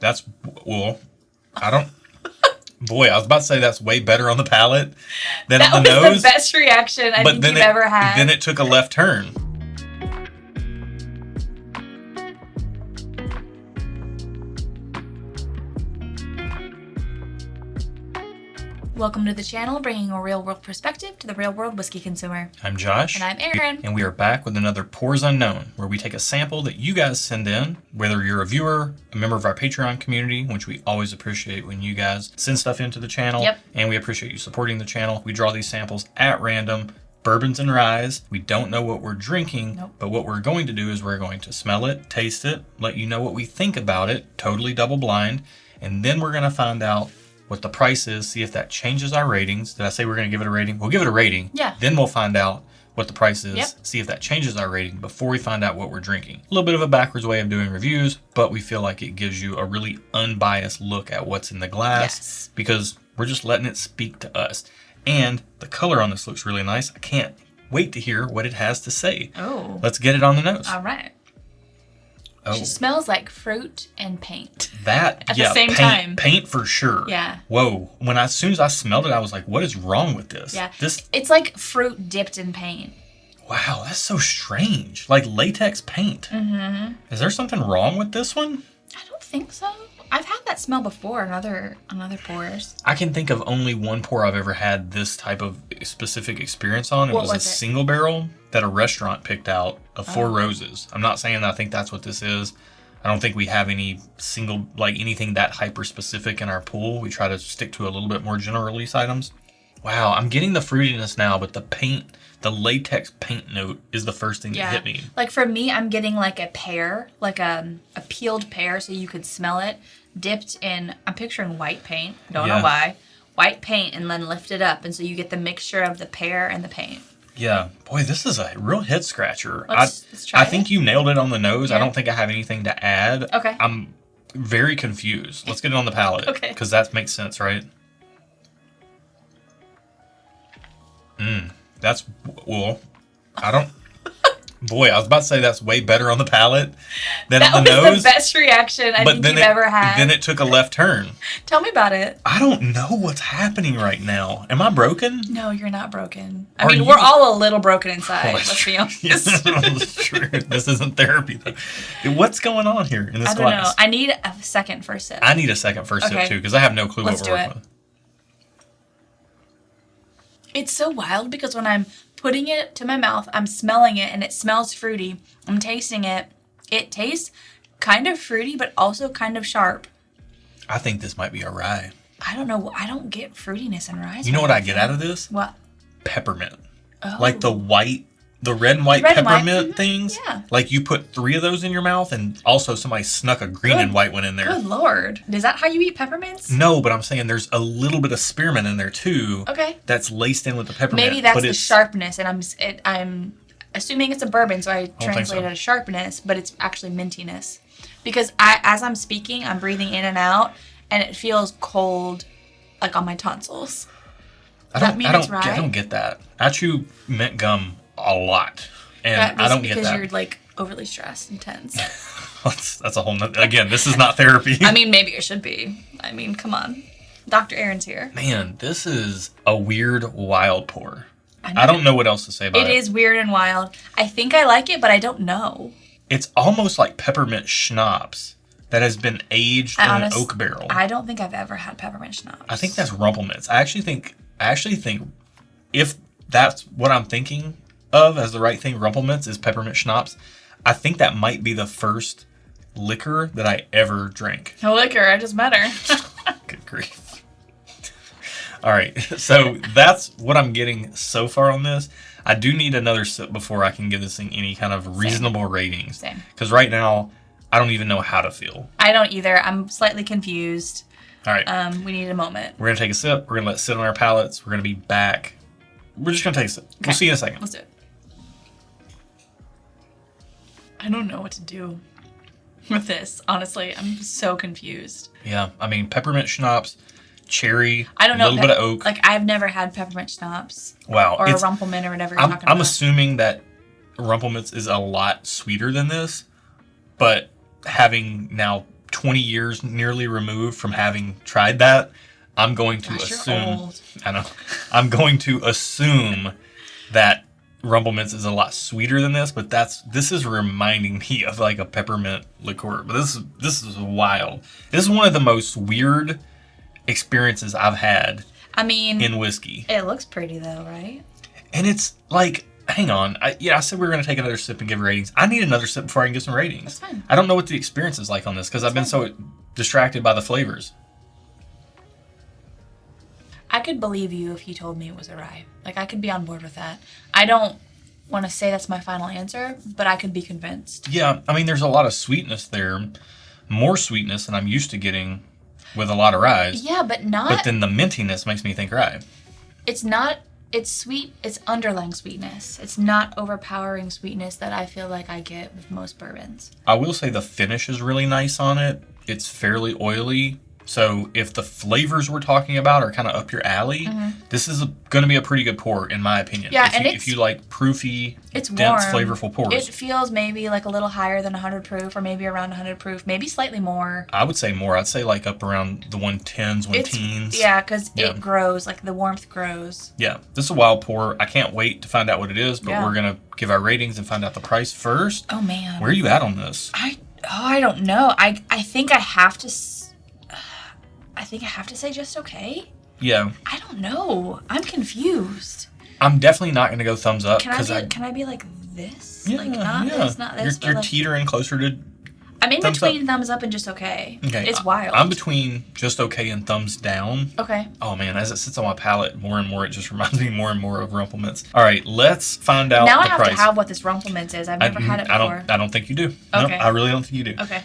That's, well, I don't, boy, I was about to say that's way better on the palate than on the nose. That was the best reaction I think you've ever had. Then it took a left turn. Welcome to the channel, bringing a real-world perspective to the real-world whiskey consumer. I'm Josh. And I'm Aaron. And we are back with another Pours Unknown, where we take a sample that you guys send in, whether you're a viewer, a member of our Patreon community, which we always appreciate when you guys send stuff into the channel. Yep. And we appreciate you supporting the channel. We draw these samples at random, bourbons and ryes. We don't know what we're drinking, but what we're going to do is we're going to smell it, taste it, let you know what we think about it, totally double blind, and then we're going to find out what the price is, see if that changes our ratings. Did I say we're going to give it a rating? We'll give it a rating. Yeah. Then we'll find out what the price is, see if that changes our rating before we find out what we're drinking. A little bit of a backwards way of doing reviews, but we feel like it gives you a really unbiased look at what's in the glass because we're just letting it speak to us. And the color on this looks really nice. I can't wait to hear what it has to say. Oh. Let's get it on the nose. All right. Oh. She smells like fruit and paint. That, at the same time. Paint for sure. Yeah. Whoa. As soon as I smelled it, I was like, what is wrong with this? Yeah. This. It's like fruit dipped in paint. Wow, that's so strange. Like latex paint. Mm-hmm. Is there something wrong with this one? I don't think so. I've had that smell before on other pours. I can think of only one pour I've ever had this type of specific experience on. It was a single barrel that a restaurant picked out of 4 roses. I'm not saying I think that's what this is. I don't think we have any anything that hyper specific in our pool. We try to stick to a little bit more general release items. Wow, I'm getting the fruitiness now, but the paint, the latex paint note is the first thing that hit me. Like for me, I'm getting like a pear, like a peeled pear so you could smell it, dipped in, I'm picturing white paint, don't know why, white paint and then lift it up. And so you get the mixture of the pear and the paint. Yeah. Boy, this is a real head scratcher. Let's try I think you nailed it on the nose. Yeah. I don't think I have anything to add. Okay. I'm very confused. Let's get it on the palate. Okay. Because that makes sense, right? That's, I don't, boy, I was about to say that's way better on the palate than on the nose. That was the best reaction I think you've ever had. Then it took a left turn. Tell me about it. I don't know what's happening right now. Am I broken? No, you're not broken. I mean, we're all a little broken inside, let's be honest. Yes, that's true. This isn't therapy, though. What's going on here in this glass? I don't know. I need a second first sip. I need a second first sip, too, because I have no clue what we're working with. It's so wild because when I'm putting it to my mouth, I'm smelling it and it smells fruity. I'm tasting it. It tastes kind of fruity, but also kind of sharp. I think this might be a rye. I don't know. I don't get fruitiness in rye. You know what I get out of this? What? Peppermint. Oh. Like the red and white peppermint things. Yeah. Like you put 3 of those in your mouth and also somebody snuck a green and white one in there. Good Lord. Is that how you eat peppermints? No, but I'm saying there's a little bit of spearmint in there too. Okay. That's laced in with the peppermint. Maybe that's the sharpness, and I'm assuming it's a bourbon, so I translate it as sharpness, but it's actually mintiness. Because as I'm speaking, I'm breathing in and out, and it feels cold, like on my tonsils. Does that mean it's rye? I don't get that. I chew mint gum a lot, and I don't get that. Because you're like overly stressed and tense. That's a whole nother, again, this is not therapy. I mean, maybe it should be. I mean, come on. Dr. Aaron's here. Man, this is a weird, wild pour. I don't know what else to say about it. It is weird and wild. I think I like it, but I don't know. It's almost like peppermint schnapps that has been aged in an oak barrel. I don't think I've ever had peppermint schnapps. I think that's rumpelmints. I actually think if that's what I'm thinking of as the right thing, rumpelmints is peppermint schnapps, I think that might be the first liquor that I ever drank. A liquor? I just met her. Good grief. All right, so that's what I'm getting so far on this. I do need another sip before I can give this thing any kind of reasonable ratings. Same. Because right now, I don't even know how to feel. I don't either. I'm slightly confused. All right. We need a moment. We're going to take a sip. We're going to let it sit on our palates. We're going to be back. We're just going to taste it. Okay. We'll see you in a second. Let's do it. I don't know what to do with this. Honestly, I'm so confused. Yeah. I mean, peppermint schnapps, cherry, I don't know. A little bit of oak. Like, I've never had peppermint schnapps. Wow. Or a rumpelmint or whatever you're talking about. I'm assuming that rumpelmints is a lot sweeter than this, but having now 20 years nearly removed from having tried that, I'm going to assume. You're old. I know. I'm going to assume that Rumple Minze is a lot sweeter than this, but this is reminding me of like a peppermint liqueur. But this is wild. This is one of the most weird experiences I've had. I mean, in whiskey. It looks pretty though, right? And it's like, hang on. I said we were going to take another sip and give ratings. I need another sip before I can give some ratings. That's fine. I don't know what the experience is like on this because I've been so distracted by the flavors. I could believe you if you told me it was a rye. Like, I could be on board with that. I don't want to say that's my final answer, but I could be convinced. Yeah, I mean, there's a lot of sweetness there. More sweetness than I'm used to getting with a lot of ryes. Yeah, but not... But then the mintiness makes me think rye. It's not... It's sweet. It's underlying sweetness. It's not overpowering sweetness that I feel like I get with most bourbons. I will say the finish is really nice on it. It's fairly oily. So if the flavors we're talking about are kind of up your alley, this is going to be a pretty good pour, in my opinion. Yeah, if you like proofy, it's dense, warm. flavorful pours. It feels maybe like a little higher than 100 proof, or maybe around 100 proof, maybe slightly more. I would say more. I'd say like up around the 110s, 110s. Yeah, because it grows, like the warmth grows. Yeah, this is a wild pour. I can't wait to find out what it is, but we're going to give our ratings and find out the price first. Oh, man. Where are you at on this? I don't know. I think I have to... I think I have to say just okay. Yeah. I don't know. I'm confused. I'm definitely not going to go thumbs up. Can I be like this? Yeah, like not this, not this. You're like, teetering closer to I'm in between thumbs up and just okay. Okay. It's wild. I'm between just okay and thumbs down. Okay. Oh man, as it sits on my palate more and more, it just reminds me more and more of Rumple Minze. All right, let's find out now the I have price. to have what this Rumple Minze is. I've never had it before. I don't think you do. Okay. No, I really don't think you do. Okay.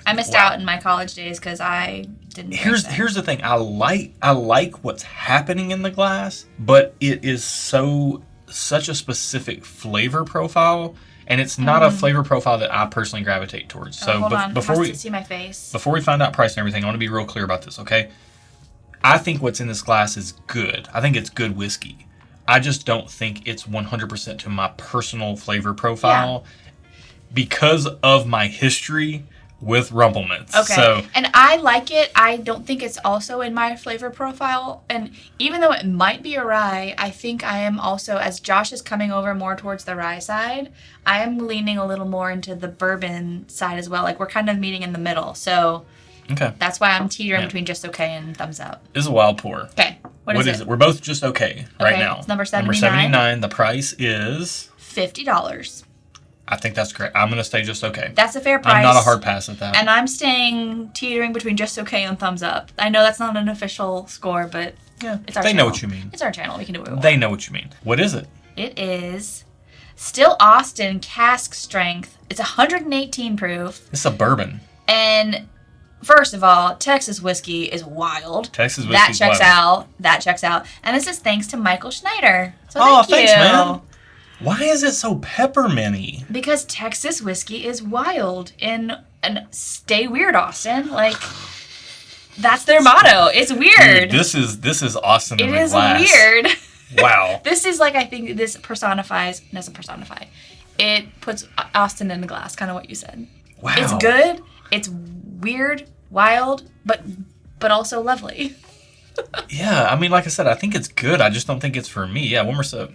I missed out in my college days because I didn't. Here's the thing. I like what's happening in the glass, but it is such a specific flavor profile, and it's not a flavor profile that I personally gravitate towards. So hold on. before we see my face, before we find out price and everything, I want to be real clear about this. Okay, I think what's in this glass is good. I think it's good whiskey. I just don't think it's 100% to my personal flavor profile because of my history with Rumple Minze. Okay. So, and I like it. I don't think it's also in my flavor profile. And even though it might be a rye, I think I am also, as Josh is coming over more towards the rye side, I am leaning a little more into the bourbon side as well. Like, we're kind of meeting in the middle. So that's why I'm teetering between just okay and thumbs up. This is a wild pour. Okay. What is it? We're both just okay right now. It's number 79. Number 79. The price is $50. I think that's correct. I'm going to stay just okay. That's a fair price. I'm not a hard pass at that. And I'm staying teetering between just okay and thumbs up. I know that's not an official score, but it's our channel. They know what you mean. It's our channel. We can do what we want. They know what you mean. What is it? It is Still Austin cask strength. It's 118 proof. It's a bourbon. And first of all, Texas whiskey is wild. Texas whiskey That checks out. That checks out. And this is thanks to Michael Schneider. So thanks, man. Why is it so pepperminty? Because Texas whiskey is wild. And stay weird, Austin. Like, that's their motto. It's weird. Dude, this is Austin in the glass. It is weird. Wow. This is like, I think this doesn't personify. It puts Austin in the glass, kind of what you said. Wow. It's good. It's weird, wild, but also lovely. Yeah, I mean, like I said, I think it's good. I just don't think it's for me. Yeah, one more sip.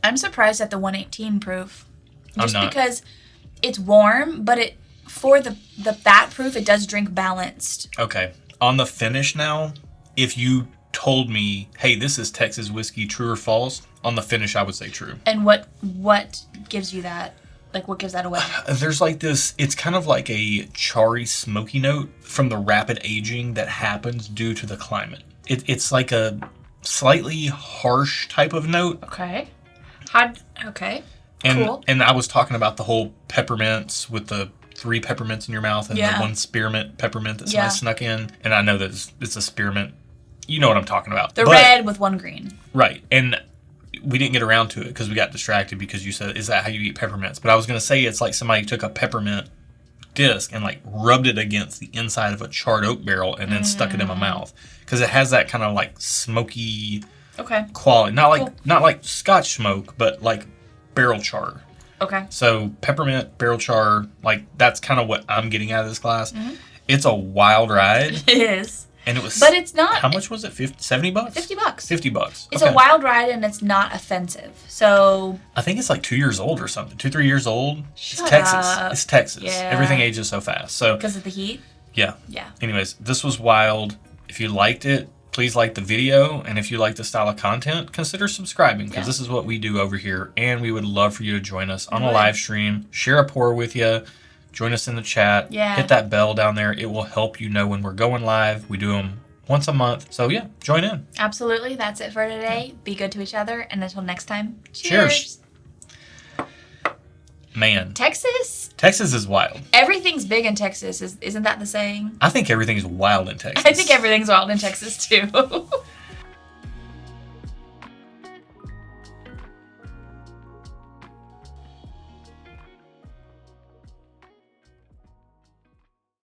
I'm surprised at the 118 proof. Just I'm not. Because it's warm, but for that proof, it does drink balanced. Okay. On the finish now, if you told me, hey, this is Texas whiskey, true or false, on the finish, I would say true. And what gives you that? Like, what gives that away? There's like this, it's kind of like a charry, smoky note from the rapid aging that happens due to the climate. It's like a slightly harsh type of note. Okay. Okay. Cool. And I was talking about the whole peppermints with the 3 peppermints in your mouth and the 1 spearmint peppermint that somebody snuck in. And I know that it's a spearmint. You know what I'm talking about. The red with 1 green. Right. And we didn't get around to it because we got distracted because you said, is that how you eat peppermints? But I was going to say it's like somebody took a peppermint disc and like rubbed it against the inside of a charred oak barrel and then stuck it in my mouth. Because it has that kind of like smoky quality. Not like Scotch smoke, but like barrel char. Okay. So peppermint, barrel char, like that's kind of what I'm getting out of this glass. Mm-hmm. It's a wild ride. It is. And it was. But it's not. How much was it? $70? $50. $50. It's a wild ride and it's not offensive. So. I think it's like 2 years old or something. 2-3 years old. Shut it's Texas. Up. It's Texas. Yeah. Everything ages so fast. So. Because of the heat. Yeah. Yeah. Anyways, this was wild. If you liked it, please like the video. And if you like the style of content, consider subscribing because this is what we do over here. And we would love for you to join us on a live stream. Share a pour with you. Join us in the chat. Yeah. Hit that bell down there. It will help you know when we're going live. We do them once a month. So yeah, join in. Absolutely. That's it for today. Be good to each other. And until next time, cheers. Man. Texas is wild. Everything's big in Texas. Isn't that the saying? I think everything's wild in Texas. I think everything's wild in Texas too.